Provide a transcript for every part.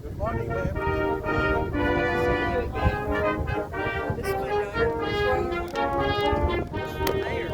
Good morning, ma'am. This is my daughter, Christine. This is the mayor.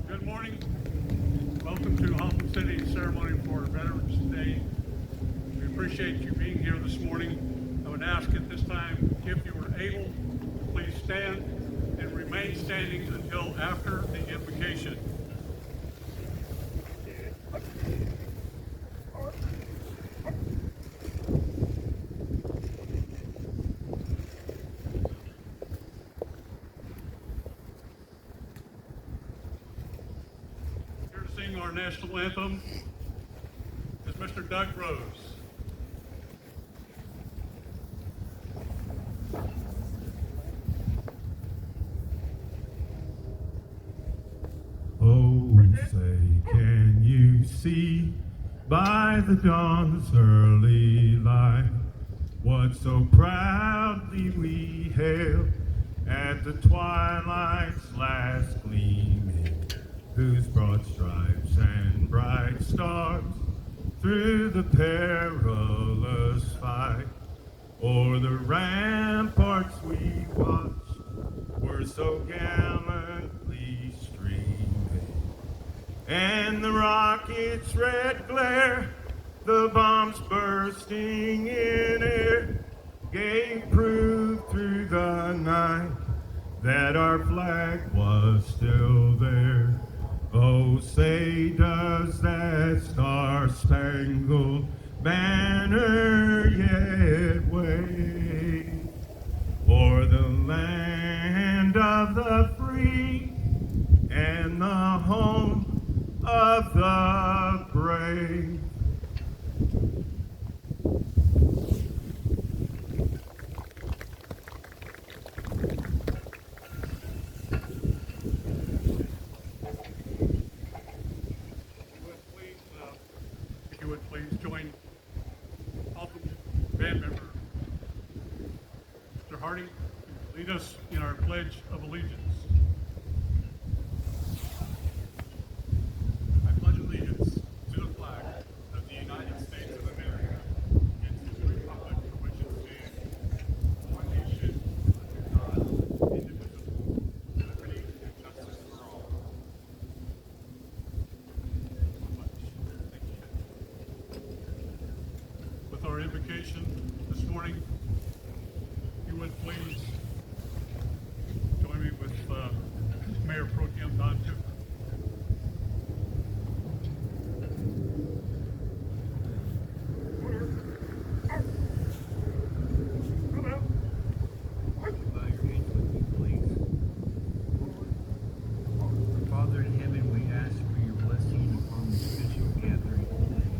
Good morning. Welcome to Haltom City Ceremony for Veterans Day. We appreciate you being here this morning. I would ask at this time, if you are able, please stand and remain standing until after the invocation. Here to sing our national anthem is Mr. Doug Rose. Oh, say, can you see by the dawn's early light what so proudly we hailed at the twilight's last gleaming, whose broad stripes and bright stars through the perilous fight o'er the ramparts we watched were so gallantly streaming, and the rocket's red glare, the bombs bursting in air, gave proof through the night that our flag was still there. Oh, say does that star-spangled banner yet wave o'er the land of the free and the home of the brave? Lead us in our Pledge of Allegiance. I pledge allegiance to the flag of the United States of America and to the republic for which it stands, one nation, under God, indivisible, with liberty and justice for all. Thank you. With our invocation this morning, if you would please join me with Mayor Pro Tem Don Tucker. Bow your heads with me, please. Father in heaven, we ask for your blessing upon this special gathering today.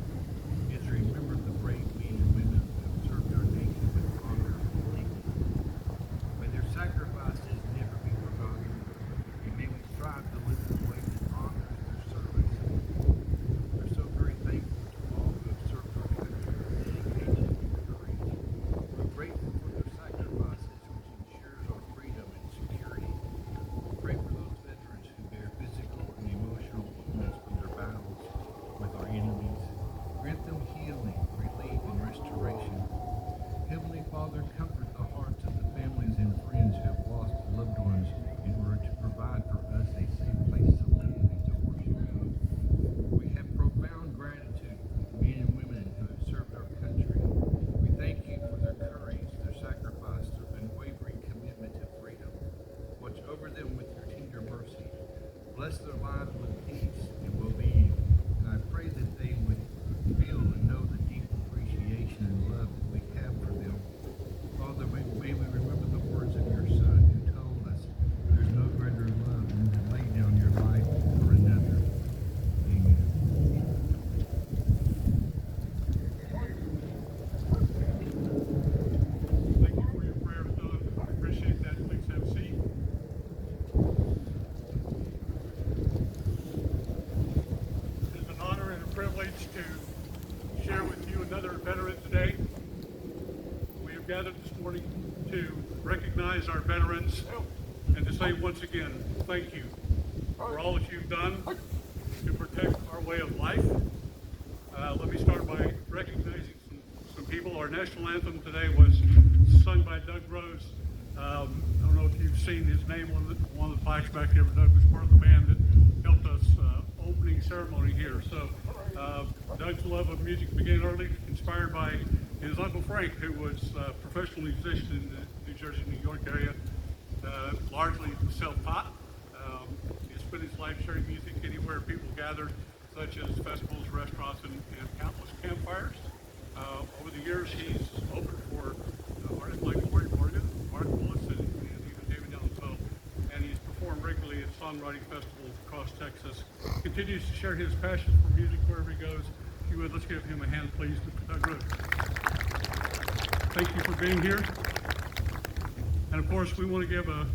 As we remember the brave men and women who have served our nation with honor and dignity. May their sacrifices never be forgotten, and may we strive to live in a way that honors their service. We're so very thankful to all who have served our country with dedication and courage. We're grateful for their sacrifices, which ensures our freedom and security. We pray for those veterans who bear physical and emotional wounds from their battles with our enemies. Grant them healing, relief, and restoration. Heavenly Father, comfort the hearts of the families and friends who have lost loved ones in order to provide for us a safe place to live and to worship you. We have profound gratitude for the men and women who have served our country. We thank you for their courage, their sacrifice, their unwavering commitment to freedom. Watch over them with your tender mercy. Bless their lives with peace and well-being. And I pray that they would feel and know the deep appreciation and love that we have for them. Father, may we remember the words of your Son who told us there's no greater love than to lay down your life for another. Amen. Thank you for your prayers, Don. I appreciate that. Please have a seat. It is an honor and a privilege to share with you another Veterans Day. We have gathered this morning to recognize our veterans and to say once again, thank you for all that you've done to protect our way of life. Let me start by recognizing some people. Our national anthem today was sung by Doug Rose. I don't know if you've seen his name on one of the plaques back there, but Doug was part of the band that helped us opening ceremony here. So Doug's love of music began early, inspired by his Uncle Frank, who was a professional musician in the New Jersey, New York area, largely self-taught. He spent his life sharing music anywhere people gathered, such as festivals, restaurants, and countless campfires. Over the years, he's opened for artists like Lori Morgan, Mark Willis, and even David Allen. And he's performed regularly at songwriting festivals across Texas. Continues to share his passion for music wherever he goes. If you would, let's give him a hand, please, Mr. Doug Rose. Thank you for being here. And of course, we want to give a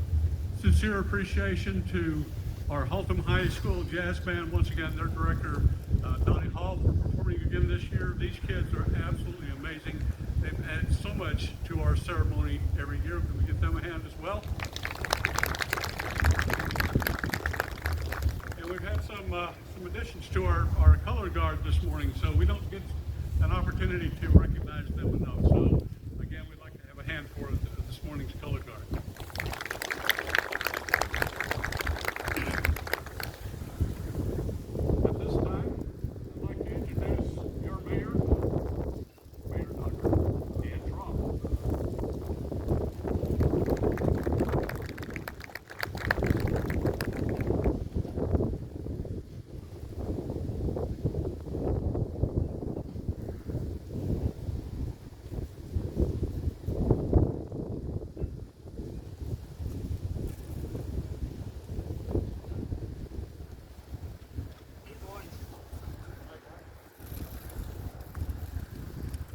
sincere appreciation to our Haltom High School Jazz Band, once again, their director, Donnie Hall, for performing again this year. These kids are absolutely amazing. They've added so much to our ceremony every year. Can we give them a hand as well? And we've had some additions to our color guard this morning, so we don't get an opportunity to recognize them enough. So again, we'd like to have a hand for this morning's color guard. At this time, I'd like to introduce your mayor, Mayor Dr. Dan Trump.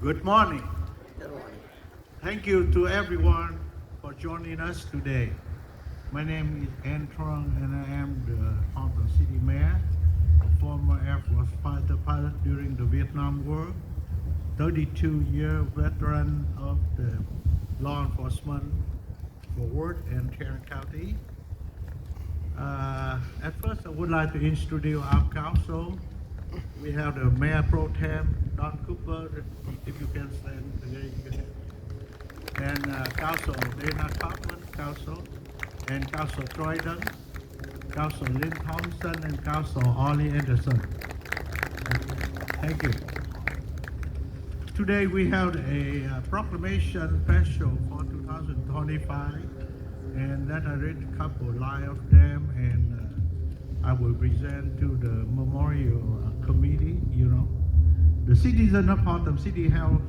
Good morning. Thank you to everyone for joining us today. My name is Anton, and I am the Haltom City Mayor, a former Air Force fighter pilot during the Vietnam War, 32-year veteran of the law enforcement Forward and Tarrant County. At first, I would like to introduce our council. We have the Mayor Pro Tem, Don Cooper, if you can stand today. And Council Dana Kaufman, Council, and Council Troy Dunn, Council Lynn Thompson, and Council Ollie Anderson. Thank you. Today we have a proclamation special for 2025, and that I read a couple line of them, and I will present to the memorial committee. The citizens of Haltom City have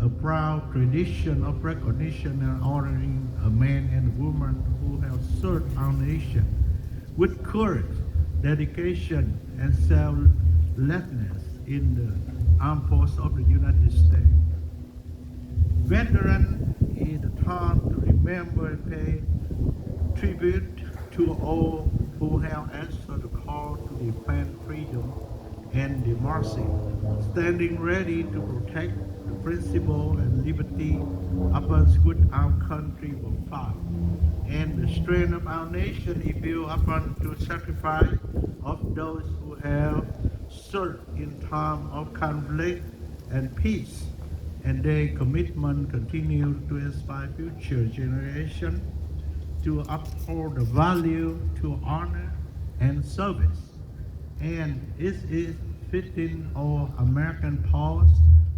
a proud tradition of recognition and honoring a man and woman who have served our nation with courage, dedication, and selflessness in the armed forces of the United States. Veteran is the time to remember and pay tribute to all who have answered the call to defend freedom and democracy, standing ready to protect the principle and liberty upon which our country will fight. And the strength of our nation is built upon the sacrifice of those who have served in time of conflict and peace, and their commitment continues to inspire future generations to uphold the value to honor and service. And it is fitting our American pause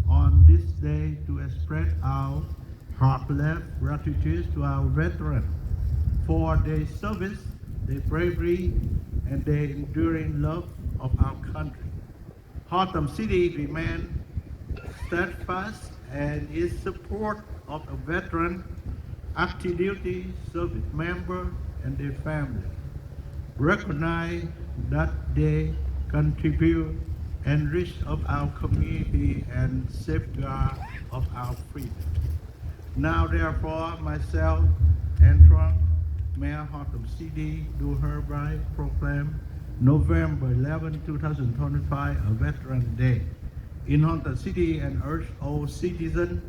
on this day to express our heartfelt gratitude to our veterans for their service, their bravery, and their enduring love of our country. Haltom City remains steadfast in its support of a veteran, active duty service member, and their family. Recognize that they contribute enrich of our community and safeguard of our freedom. Now, therefore, myself, Haltom, Mayor Haltom City, do hereby proclaim November 11, 2025 a Veteran Day in Haltom City and urge all citizens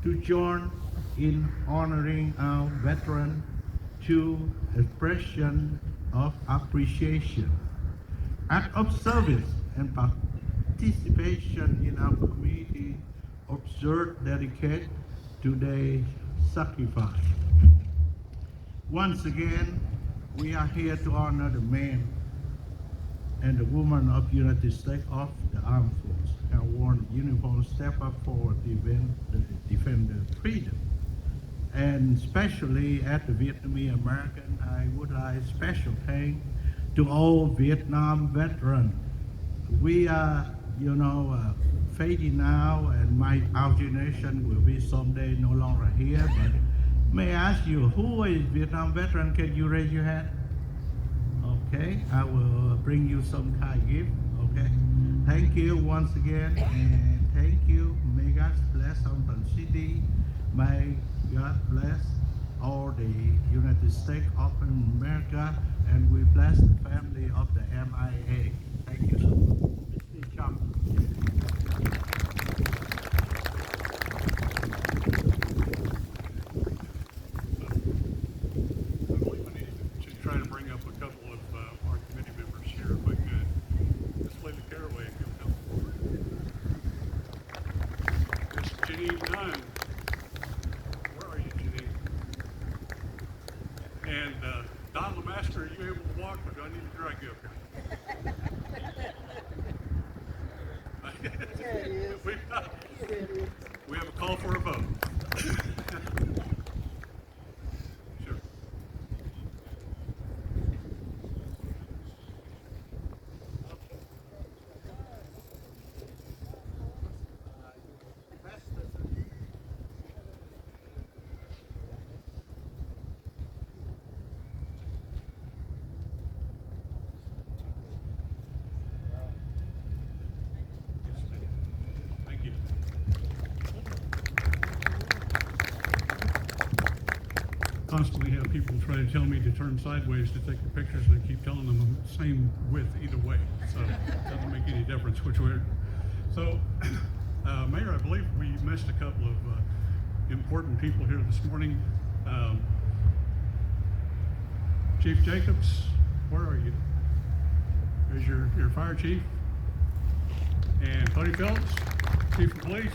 to join in honoring our veterans through expression of appreciation, act of service, and participation in our community observe dedicated to their sacrifice. Once again, we are here to honor the men and the women of the United States of the Armed Forces have worn uniform, step up forward to defend the freedom. And especially at the Vietnamese American, I would like special thanks to all Vietnam veterans. We are, fading now, and our generation will be someday no longer here. But may I ask you, who is Vietnam veteran? Can you raise your hand? Okay, I will bring you some kind of gift. Okay, thank you once again, and thank you. May God bless Haltom City. May God bless all the United States of America, and we bless the family of the MIA. Thank you so much. Good job. I believe I need to try to bring up a couple of our committee members here if I could. Miss Lady Caraway, if you'll come forward. Miss Janine Nunn. Where are you, Janine? And Don LeMaster, are you able to walk, or do I need to drag you up here? There it is. We have a call for a vote. Sure. Thank you. Constantly have people try to tell me to turn sideways to take the pictures, and I keep telling them I'm the same width either way, so it doesn't make any difference which way. So, Mayor, I believe we missed a couple of important people here this morning. Chief Jacobs, where are you? There's your fire chief. And Tony Phillips, Chief of Police.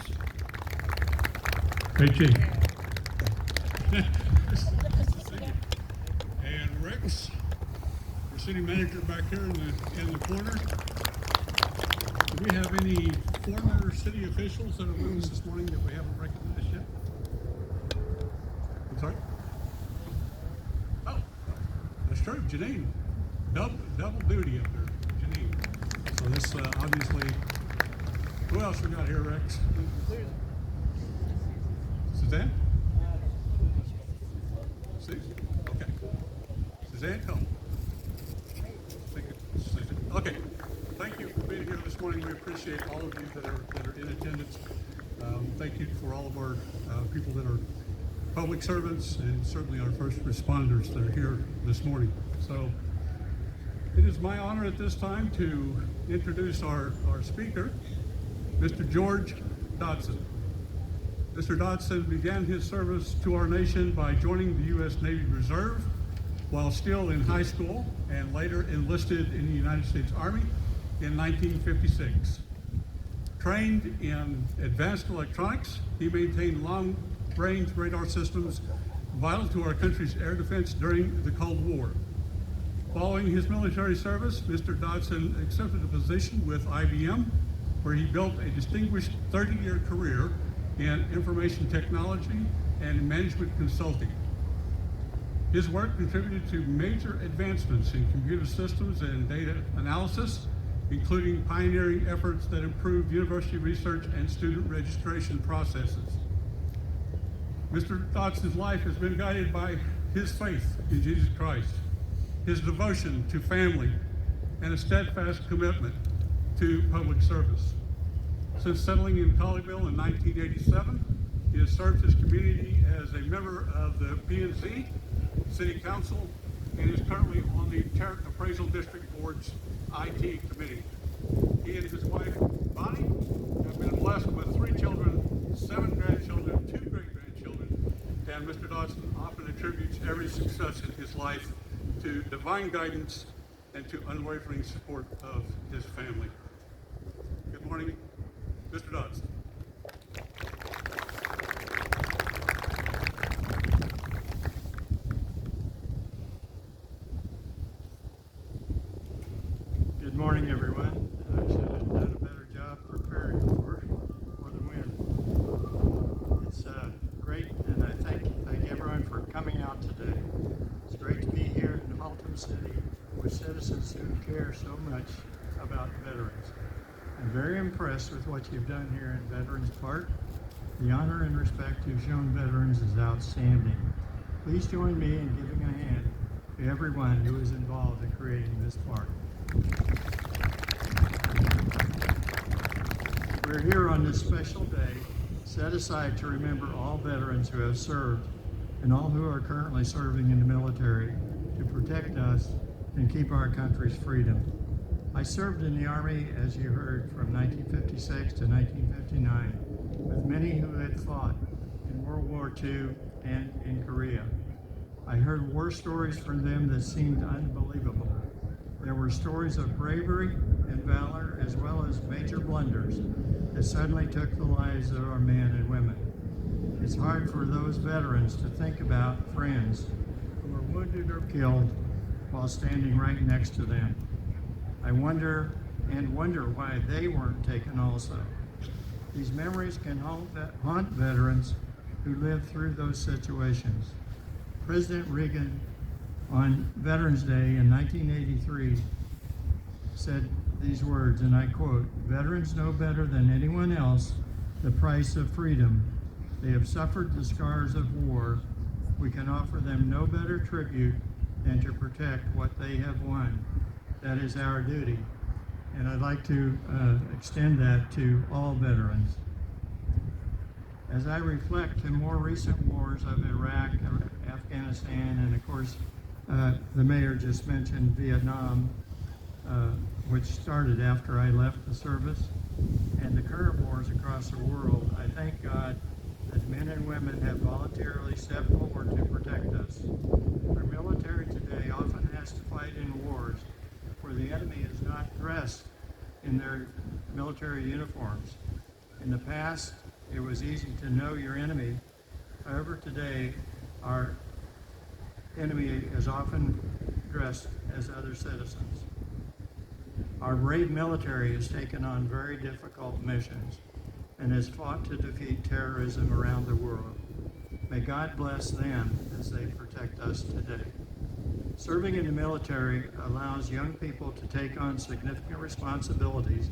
Hey, Chief. And Rex, our city manager back here in the corner. Do we have any former city officials that are with us this morning that we haven't recognized yet? I'm sorry? Oh, that's true, Janine. Double duty up there, Janine. So this obviously, who else we got here, Rex? Suzanne? Susan? Okay. Suzanne, come. Okay. Thank you for being here this morning. We appreciate all of you that are in attendance. Thank you for all of our people that are public servants and certainly our first responders that are here this morning. So it is my honor at this time to introduce our speaker, Mr. George Dodson. Mr. Dodson began his service to our nation by joining the U.S. Navy Reserve while still in high school and later enlisted in the United States Army in 1956. Trained in advanced electronics, he maintained long-range radar systems vital to our country's air defense during the Cold War. Following his military service, Mr. Dodson accepted a position with IBM, where he built a distinguished 30-year career in information technology and management consulting. His work contributed to major advancements in computer systems and data analysis, including pioneering efforts that improved university research and student registration processes. Mr. Dodson's life has been guided by his faith in Jesus Christ, his devotion to family, and a steadfast commitment to public service. Since settling in Colleyville in 1987, he has served his community as a member of the P&Z City Council and is currently on the Tarrant Appraisal District Board's IT Committee. He and his wife, Bonnie, have been blessed with 3 children, 7 grandchildren, 2 great-grandchildren, and Mr. Dodson often attributes every success in his life to divine guidance and to unwavering support of his family. Good morning, Mr. Dodson. Good morning, everyone. I should have done a better job preparing for the win. It's great, and I thank everyone for coming out today. It's great to be here in Haltom City with citizens who care so much about veterans. I'm very impressed with what you've done here in Veterans Park. The honor and respect you've shown veterans is outstanding. Please join me in giving a hand to everyone who is involved in creating this park. We're here on this special day, set aside to remember all veterans who have served and all who are currently serving in the military to protect us and keep our country's freedom. I served in the Army, as you heard, from 1956 to 1959, with many who had fought in World War II and in Korea. I heard war stories from them that seemed unbelievable. There were stories of bravery and valor, as well as major blunders that suddenly took the lives of our men and women. It's hard for those veterans to think about friends who were wounded or killed while standing right next to them. I wonder why they weren't taken also. These memories can haunt veterans who lived through those situations. President Reagan, on Veterans Day in 1983, said these words, and I quote, "Veterans know better than anyone else the price of freedom. They have suffered the scars of war. We can offer them no better tribute than to protect what they have won. That is our duty." And I'd like to extend that to all veterans. As I reflect on more recent wars of Iraq, Afghanistan, and of course, the mayor just mentioned Vietnam, which started after I left the service, and the current wars across the world, I thank God that men and women have voluntarily stepped forward to protect us. Our military today often chance to fight in wars where the enemy is not dressed in their military uniforms. In the past, it was easy to know your enemy. However, today, our enemy is often dressed as other citizens. Our brave military has taken on very difficult missions and has fought to defeat terrorism around the world. May God bless them as they protect us today. Serving in the military allows young people to take on significant responsibilities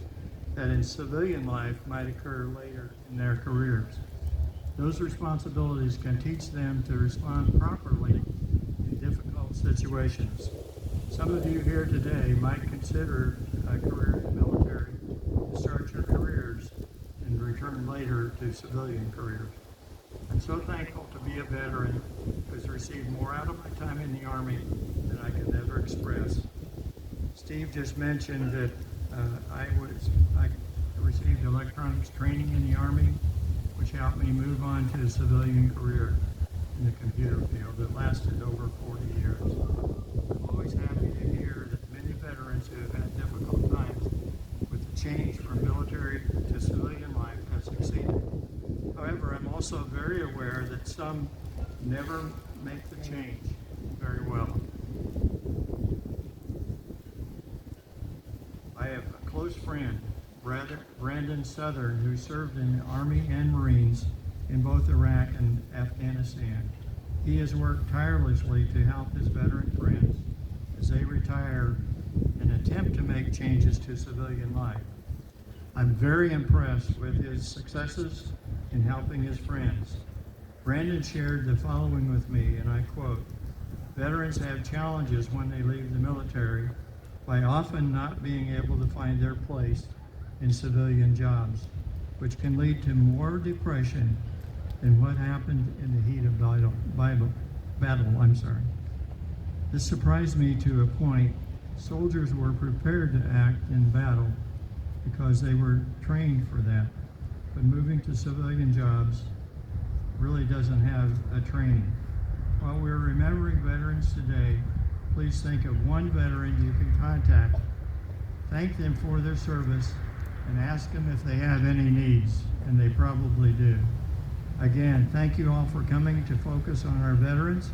that in civilian life might occur later in their careers. Those responsibilities can teach them to respond properly in difficult situations. Some of you here today might consider a career in the military to start your careers and return later to civilian careers. I'm so thankful to be a veteran who's received more out of my time in the Army than I can ever express. Steve just mentioned that I received electronics training in the Army, which helped me move on to a civilian career in the computer field that lasted over 40 years. I'm always happy to hear that many veterans who have had difficult times with the change from military to civilian life have succeeded. However, I'm also very aware that some never make the change very well. I have a close friend, Brandon Southern, who served in the Army and Marines in both Iraq and Afghanistan. He has worked tirelessly to help his veteran friends as they retire and attempt to make changes to civilian life. I'm very impressed with his successes in helping his friends. Brandon shared the following with me, and I quote, "Veterans have challenges when they leave the military by often not being able to find their place in civilian jobs, which can lead to more depression than what happened in the heat of battle. This surprised me to a point. Soldiers were prepared to act in battle because they were trained for that. But moving to civilian jobs really doesn't have a training. While we're remembering veterans today, please think of one veteran you can contact. Thank them for their service and ask them if they have any needs, and they probably do. Again, thank you all for coming to focus on our veterans.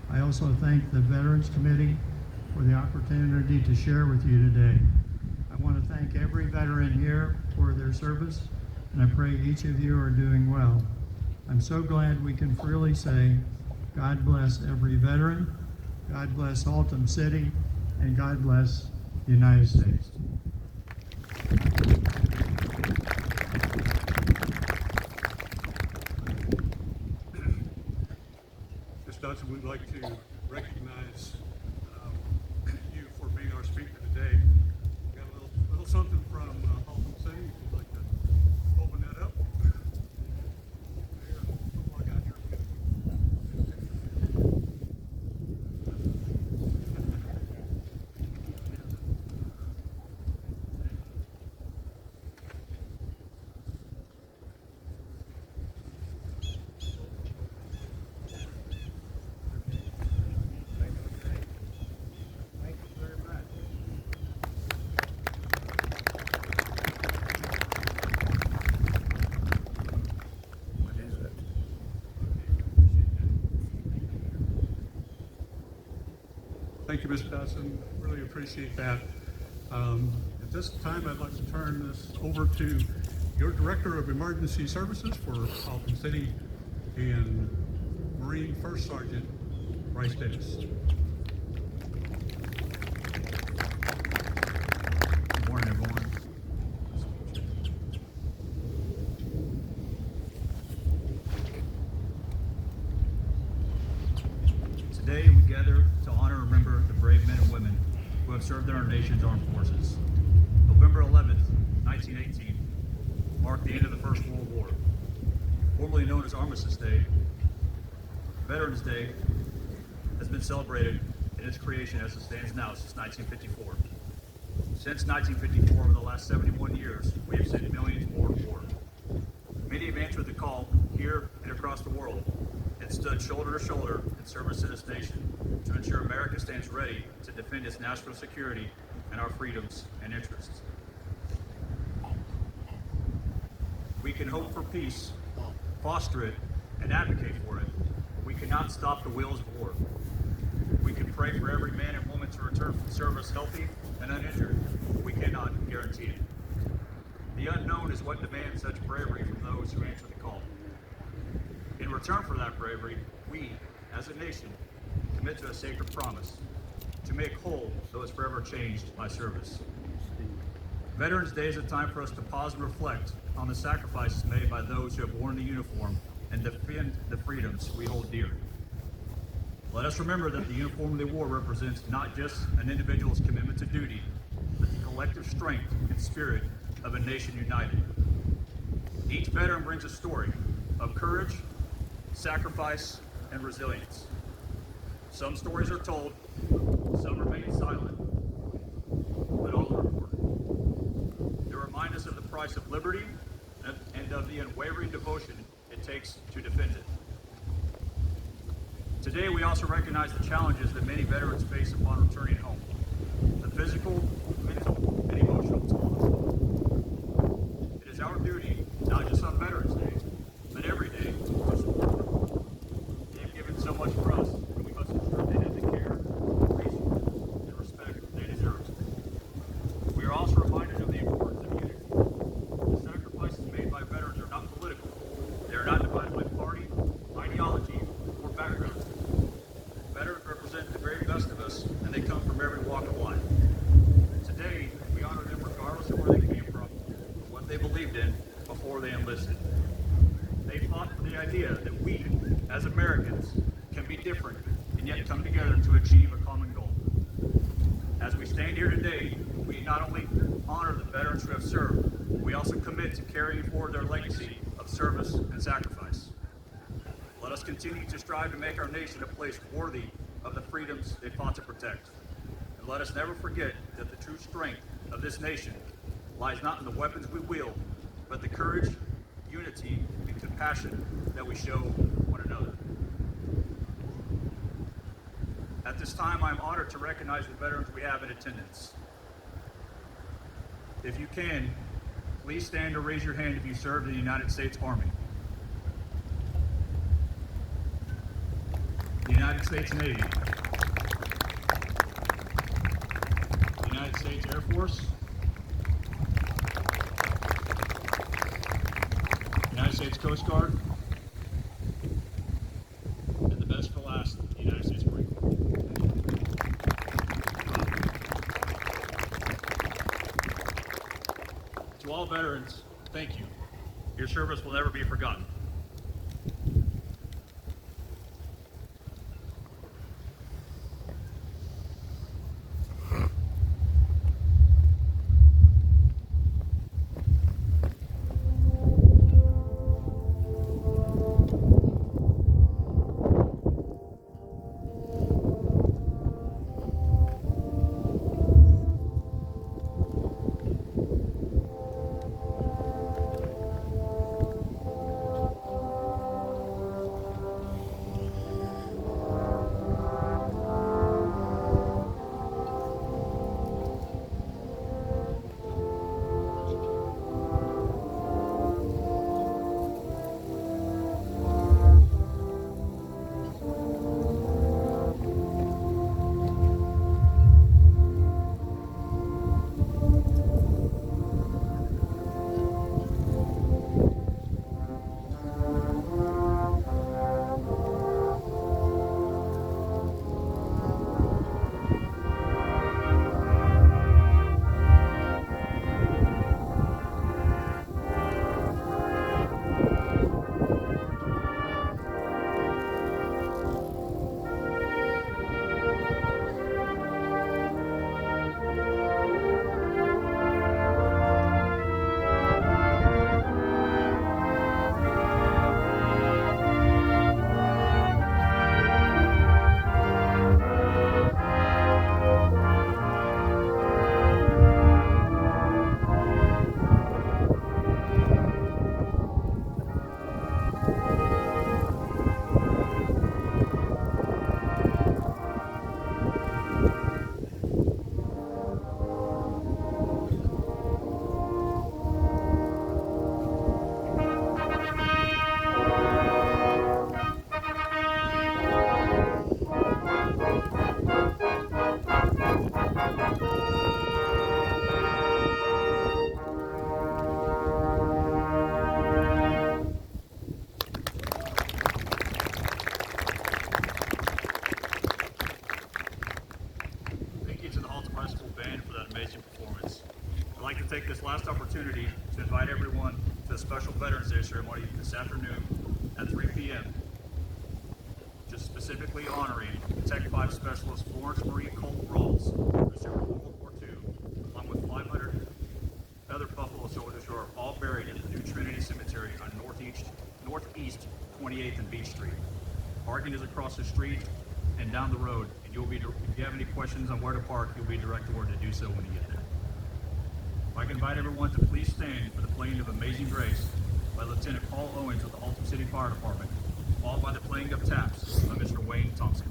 I also thank the Veterans Committee for the opportunity to share with you today. I want to thank every veteran here for their service, and I pray each of you are doing well. I'm so glad we can freely say, God bless every veteran, God bless Haltom City, and God bless the United States. Ms. Dodson, we'd like to recognize you for being our speaker today. We got a little something from Haltom City. If you'd like to open that up. Here, I got here. Thank you very much. What is it? Thank you, Ms. Dodson. Really appreciate that. At this time, I'd like to turn this over to your Director of Emergency Services for Haltom City and Marine First Sergeant Bryce Davis. Good morning, everyone. Today, we gather to honor and remember the brave men and women who have served in our nation's armed forces. November 11th, 1918, marked the end of the First World War. Formerly known as Armistice Day, Veterans Day has been celebrated in its creation as it stands now since 1954. Since 1954, over the last 71 years, we have sent millions more to war. Many have answered the call here and across the world, and and stood shoulder to shoulder in service to this nation to ensure America stands ready to defend its national security and our freedoms and interests. We can hope for peace, foster it, and advocate for it. We cannot stop the wheels of war. We can pray for every man and woman to return from service healthy and uninjured. We cannot guarantee it. The unknown is what demands such bravery from those who answer the call. In return for that bravery, we, as a nation, commit to a sacred promise to make whole those forever changed by service. Veterans Day is a time for us to pause and reflect on the sacrifices made by those who have worn the uniform and defend the freedoms we hold dear. Let us remember that the uniform they wore represents not just an individual's commitment to duty, but the collective strength and spirit of a nation united. Each veteran brings a story of courage, sacrifice, and resilience. Some stories are told, some remain silent, but all are important. They remind us of the price of liberty and of the unwavering devotion it takes to defend it. Today, we also recognize the challenges that many veterans face upon returning home. The physical, mental, and emotional toll. It is our duty, not just on Veterans Day, but every day, to support them. They have given so much for us, and we must ensure they have the care, resources, and respect they deserve. We are also reminded of the importance of unity. The sacrifices made by veterans are not political. They are not divided by party, ideology, or background. Veterans represent the very best of us, and they come from every walk of life. Today, we honor them regardless of where they came from, what they believed in before they enlisted. They fought for the idea that we, as Americans, can be different and yet come together to achieve a common goal. As we stand here today, we not only honor the veterans who have served, we also commit to carrying forward their legacy of service and sacrifice. Let us continue to strive to make our nation a place worthy of the freedoms they fought to protect. And let us never forget that the true strength of this nation lies not in the weapons we wield, but the courage, unity, and compassion that we show one another. At this time, I'm honored to recognize the veterans we have in attendance. If you can, please stand or raise your hand if you served in the United States Army, the United States Navy, the United States Air Force, United States Coast Guard, and the best for last, the United States Marine Corps. To all veterans, thank you. Your service will never be forgotten. stand for that amazing performance. I'd like to take this last opportunity to invite everyone to the special Veterans Day ceremony this afternoon at 3 p.m. Just specifically honoring Tech 5 Specialist Florence Marie Colt Rawls, who served in World War II, along with 500 other Buffalo soldiers who are all buried in the New Trinity Cemetery on Northeast 28th and Beach Street. Parking is across the street and down the road, and if you have any questions on where to park, you'll be directed where to do so when you get there. If I can invite everyone to please stand for the playing of Amazing Grace by Lieutenant Paul Owens of the Haltom City Fire Department, followed by the playing of Taps by Mr. Wayne Thompson.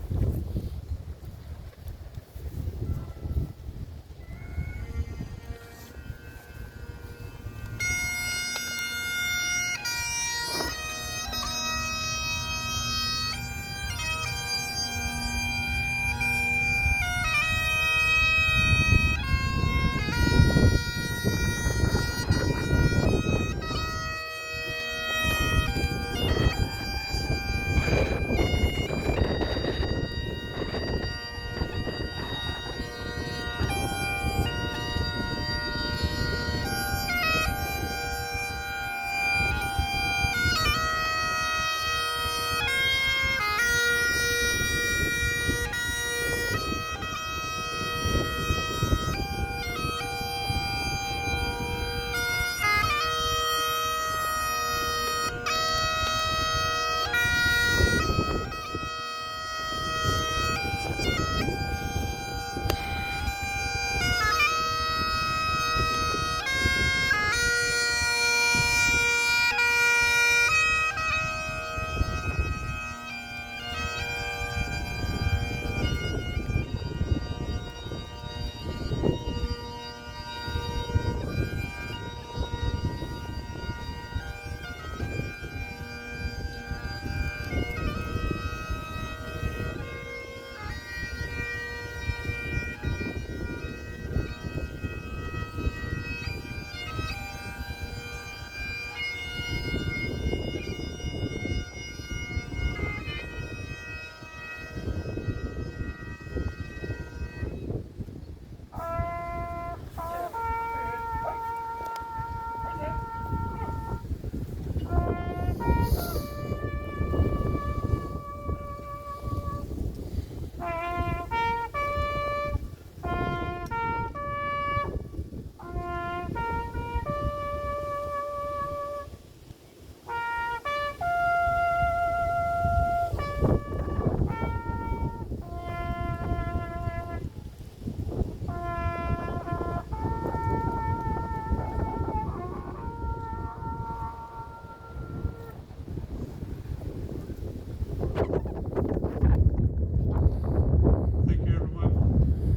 Thank you, everyone.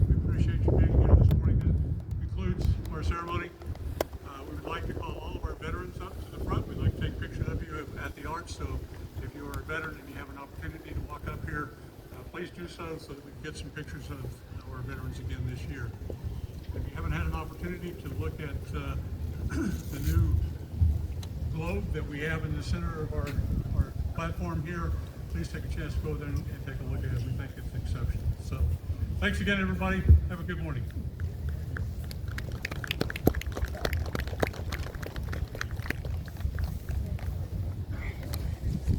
We appreciate you being here this morning. That concludes our ceremony. We would like to call all of our veterans up to the front. We'd like to take pictures of you at the arch. So if you are a veteran and you have an opportunity to walk up here, please do so that we can get some pictures of our veterans again this year. If you haven't had an opportunity to look at the new globe that we have in the center of our platform here, please take a chance to go there and take a look at it. We think it's exceptional. So thanks again, everybody. Have a good morning.